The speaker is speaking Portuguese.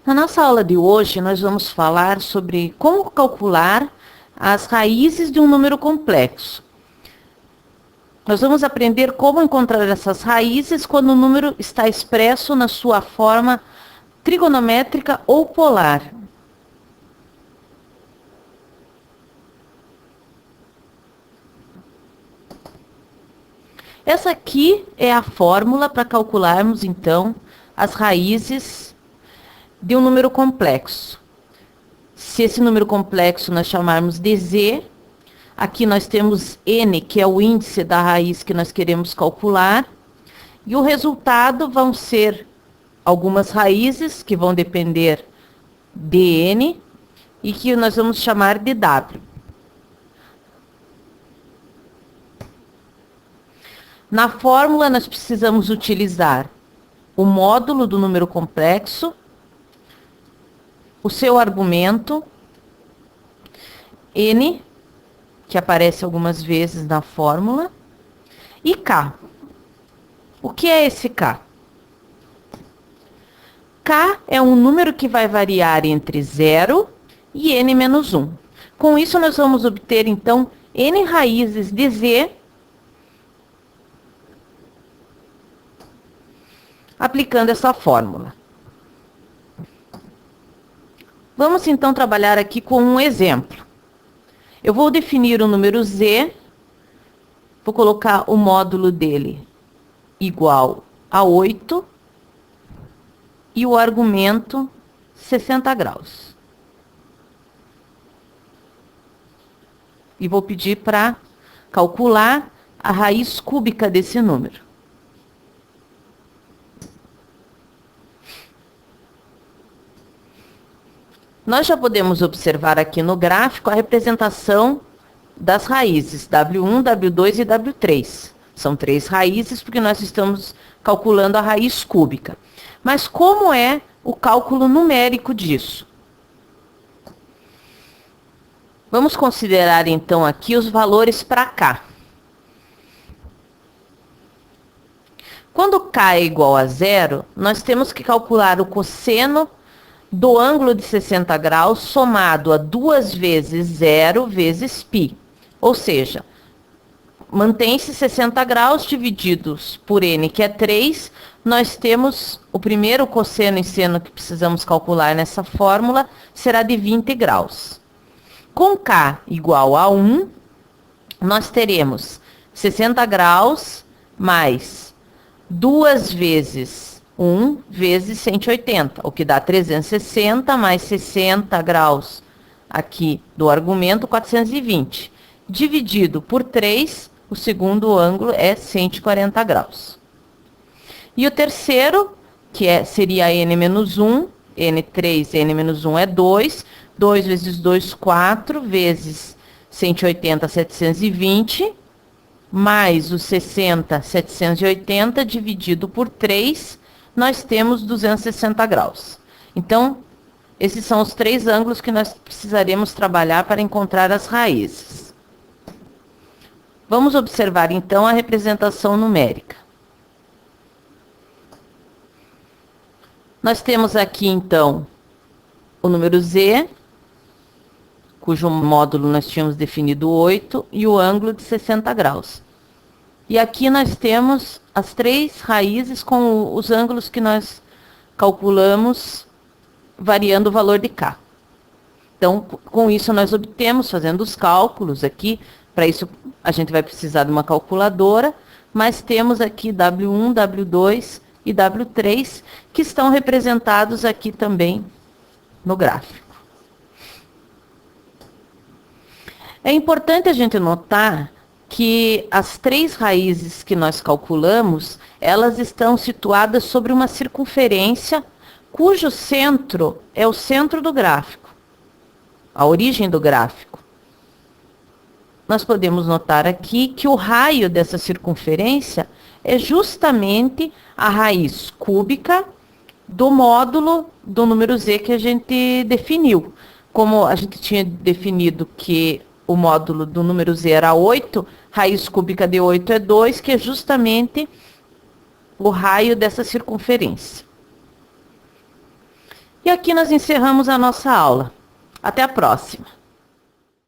Na nossa aula de hoje, nós vamos falar sobre como calcular as raízes de um número complexo. Nós vamos aprender como encontrar essas raízes quando o número está expresso na sua forma trigonométrica ou polar. Essa aqui é a fórmula para calcularmos, então, as raízes de um número complexo. Se esse número complexo nós chamarmos de z, aqui nós temos n, que é o índice da raiz que nós queremos calcular, e o resultado vão ser algumas raízes que vão depender de n e que nós vamos chamar de w. Na fórmula nós precisamos utilizar o módulo do número complexo, o seu argumento, n, que aparece algumas vezes na fórmula, e k. O que é esse k? K é um número que vai variar entre 0 e n menos 1. Com isso, nós vamos obter, então, n raízes de z, aplicando essa fórmula. Vamos, então, trabalhar aqui com um exemplo. Eu vou definir o número z, vou colocar o módulo dele igual a 8 e o argumento 60 graus. E vou pedir para calcular a raiz cúbica desse número. Nós já podemos observar aqui no gráfico a representação das raízes W1, W2 e W3. São 3 raízes porque nós estamos calculando a raiz cúbica. Mas como é o cálculo numérico disso? Vamos considerar então aqui os valores para k. Quando k é igual a 0, nós temos que calcular o cosseno do ângulo de 60 graus somado a 2 vezes 0 vezes π. Ou seja, mantém-se 60 graus divididos por n, que é 3. Nós temos o primeiro cosseno e seno que precisamos calcular nessa fórmula, será de 20 graus. Com k igual a 1, nós teremos 60 graus mais 2 vezes 1 vezes 180, o que dá 360 mais 60 graus aqui do argumento, 420. Dividido por 3, o segundo ângulo é 140 graus. E o terceiro, que seria n menos 1, n3, n menos 1 é 2, 2 vezes 2, 4, vezes 180, 720, mais os 60, 780, dividido por 3, nós temos 260 graus. Então, esses são os 3 ângulos que nós precisaremos trabalhar para encontrar as raízes. Vamos observar, então, a representação numérica. Nós temos aqui, então, o número z, cujo módulo nós tínhamos definido 8, e o ângulo de 60 graus. E aqui nós temos as 3 raízes com os ângulos que nós calculamos, variando o valor de k. Então, com isso nós obtemos, fazendo os cálculos aqui, para isso a gente vai precisar de uma calculadora, mas temos aqui W1, W2 e W3, que estão representados aqui também no gráfico. É importante a gente notar que as 3 raízes que nós calculamos, elas estão situadas sobre uma circunferência cujo centro é o centro do gráfico, a origem do gráfico. Nós podemos notar aqui que o raio dessa circunferência é justamente a raiz cúbica do módulo do número z que a gente definiu. Como a gente tinha definido que o módulo do número z era 8, raiz cúbica de 8 é 2, que é justamente o raio dessa circunferência. E aqui nós encerramos a nossa aula. Até a próxima!